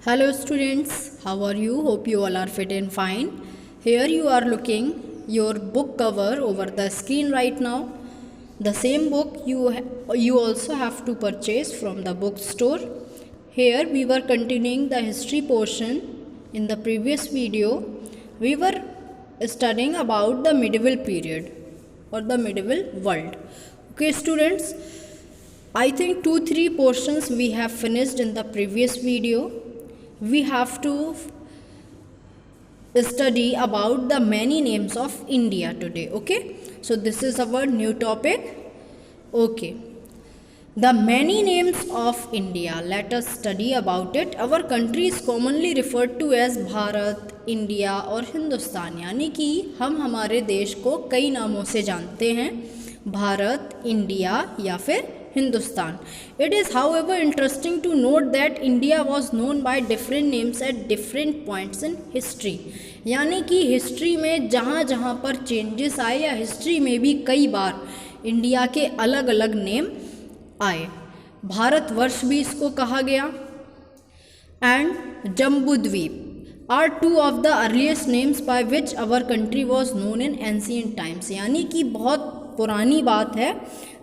Hello students, how are you? Hope you all are fit and fine. Here you are looking your book cover over the screen right now. The same book you also have to purchase from the bookstore. Here we were continuing the history portion. In the previous video, we were studying about the medieval period or the medieval world. Okay students, I think 2-3 portions we have finished in the previous video. We have to study about the many names of India today. Okay, so this is our new topic. Okay, the many names of India, let us study about it. Our country is commonly referred to as Bharat, India और हिंदुस्तान, यानी कि हम हमारे देश को कई नामों से जानते हैं, भारत, इंडिया या फिर Hindustan. It is however interesting to note that India was known by different names at different points in history. यानी कि हिस्ट्री में जहाँ जहाँ पर चेंजेस आए या हिस्ट्री में भी कई बार इंडिया के अलग अलग नेम आए. भारतवर्ष भी इसको कहा गया and Jambudvipa are two of the earliest names by which our country was known in ancient times. यानी कि बहुत पुरानी बात है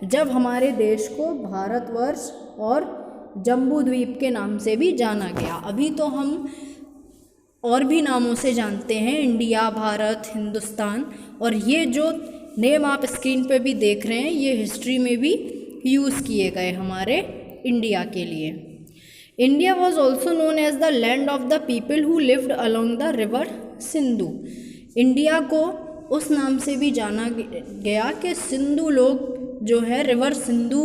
जब हमारे देश को भारतवर्ष और जम्बूद्वीप के नाम से भी जाना गया. अभी तो हम और भी नामों से जानते हैं, इंडिया, भारत, हिंदुस्तान, और ये जो नेम आप स्क्रीन पे भी देख रहे हैं ये हिस्ट्री में भी यूज़ किए गए हमारे इंडिया के लिए. India was also known as the land of the people who lived along the river Sindhu. India को उस नाम से भी जाना गया कि सिंधु लोग जो है रिवर सिंधु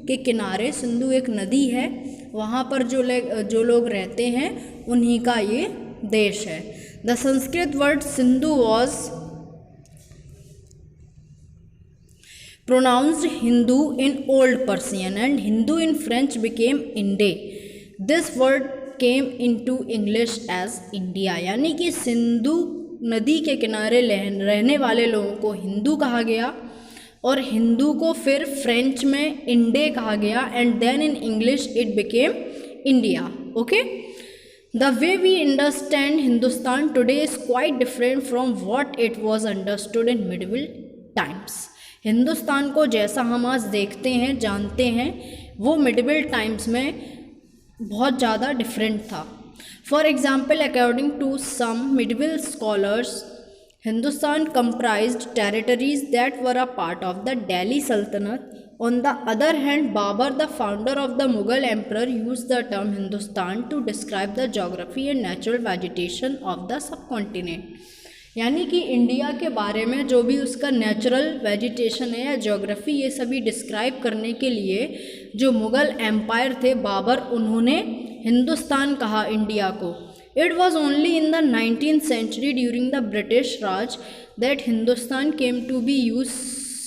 के किनारे, सिंधु एक नदी है, वहाँ पर जो लोग रहते हैं उन्हीं का ये देश है. The Sanskrit word Sindhu was pronounced Hindu in Old Persian and Hindu in French became Inde. This word came into English as India. यानी कि सिंधु नदी के किनारे रहने वाले लोगों को हिंदू कहा गया और हिंदू को फिर फ्रेंच में इंडे कहा गया and then in English it became India. Okay, the way we understand Hindustan today is quite different from what it was understood in medieval times. Hindustan को जैसा हम आज देखते हैं, जानते हैं, वो मिडिवल टाइम्स में बहुत ज़्यादा डिफरेंट था. For example, according to some medieval scholars, Hindustan comprised territories that were a part of the Delhi Sultanate. On the other hand, Babur, the founder of the Mughal emperor, used the term Hindustan to describe the geography and natural vegetation of the subcontinent. यानी कि India के बारे में जो भी उसका natural vegetation है या ज्योग्राफी, ये सभी डिस्क्राइब करने के लिए जो मुग़ल एम्पायर थे बाबर, उन्होंने हिंदुस्तान कहा इंडिया को. It was only in the 19th century during the British Raj that Hindustan came to be used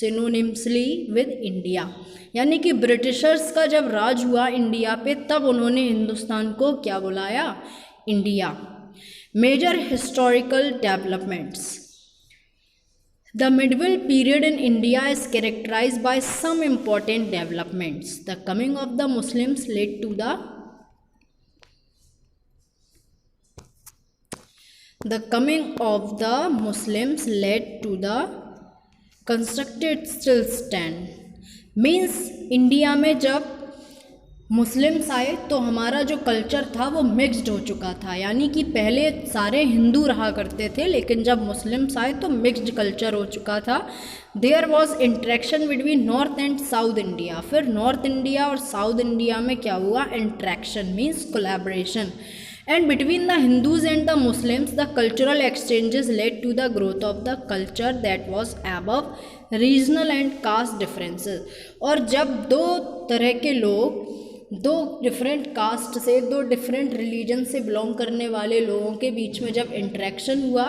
synonymously with India. यानी कि ब्रिटिशर्स का जब राज हुआ इंडिया पे तब उन्होंने हिंदुस्तान को क्या बुलाया? India. Major historical developments. The medieval period in India is characterized by some important developments. The coming of the Muslims led to the constructed still stand. Means India में जब मुस्लिम्स आए तो हमारा जो कल्चर था वो मिक्स्ड हो चुका था. यानी कि पहले सारे हिंदू रहा करते थे, लेकिन जब मुस्लिम्स आए तो मिक्स्ड कल्चर हो चुका था. There was interaction between north and south India. फिर नॉर्थ इंडिया और साउथ इंडिया में क्या हुआ? Interaction means collaboration. And between the Hindus and the Muslims, the cultural exchanges led to the growth of the culture that was above regional and caste differences. और जब दो तरह के लोग, दो डिफरेंट कास्ट से, दो डिफरेंट रिलीजन से बिलोंग करने वाले लोगों के बीच में जब इंटरेक्शन हुआ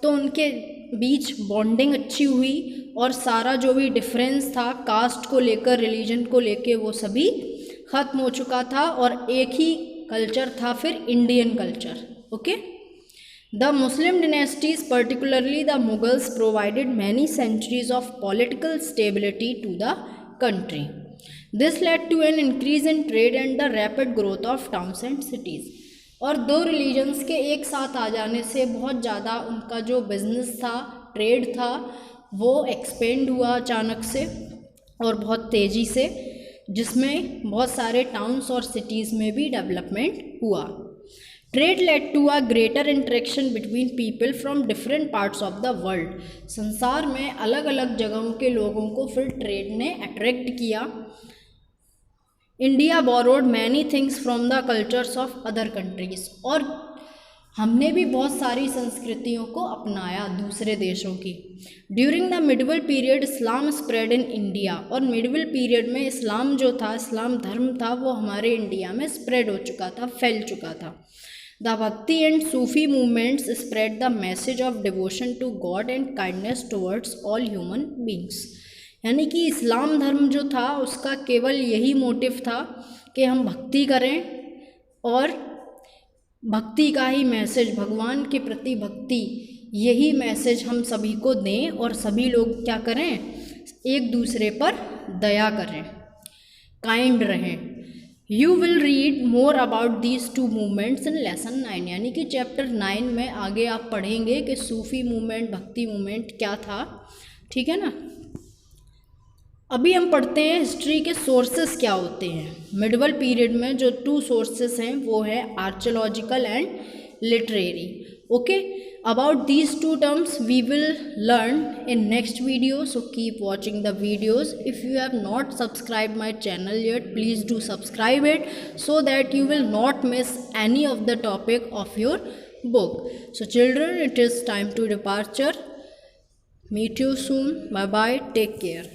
तो उनके बीच बॉन्डिंग अच्छी हुई और सारा जो भी डिफरेंस था कास्ट को लेकर, रिलीजन को लेकर, वो सभी ख़त्म हो चुका था और एक ही कल्चर था फिर Indian culture. Okay, the Muslim dynasties, particularly the Mughals, provided many centuries of political stability to the country. This led to an increase in trade and the rapid growth of towns and cities. और दो religions के एक साथ आ जाने से बहुत ज़्यादा उनका जो बिजनेस था, ट्रेड था, वो एक्सपेंड हुआ अचानक से और बहुत तेज़ी से, जिसमें बहुत सारे टाउन्स और सिटीज़ में भी डेवलपमेंट हुआ। Trade led to a greater interaction between people from different parts of the world. संसार में अलग अलग जगहों के लोगों को फिर ट्रेड ने अट्रैक्ट किया। India borrowed many things from the cultures of other countries, और हमने भी बहुत सारी संस्कृतियों को अपनाया दूसरे देशों की। During the medieval period Islam spread in India, और मिडिवल पीरियड में इस्लाम जो था, इस्लाम धर्म था, वो हमारे इंडिया में स्प्रेड हो चुका था, फैल चुका था। The bhakti and Sufi movements spread the message of devotion to God and kindness towards all human beings. यानी कि इस्लाम धर्म जो था उसका केवल यही मोटिव था कि हम भक्ति करें और भक्ति का ही मैसेज, भगवान के प्रति भक्ति, यही मैसेज हम सभी को दें और सभी लोग क्या करें, एक दूसरे पर दया करें, काइंड रहें। You will read more about these two movements in lesson 9, यानी कि चैप्टर 9 में आगे आप पढ़ेंगे कि सूफी मूवमेंट, भक्ति मूवमेंट क्या था, ठीक है ना। अभी हम पढ़ते हैं हिस्ट्री के सोर्सेस क्या होते हैं। मिडिवल पीरियड में जो 2 सोर्सेस हैं वो है archaeological and literary. Okay, about these 2 terms we will learn in next video, so keep watching the videos. If you have not subscribed my channel yet, please do subscribe it so that you will not miss any of the topic of your book. So children, it is time to departure. Meet you soon. Bye bye, take care.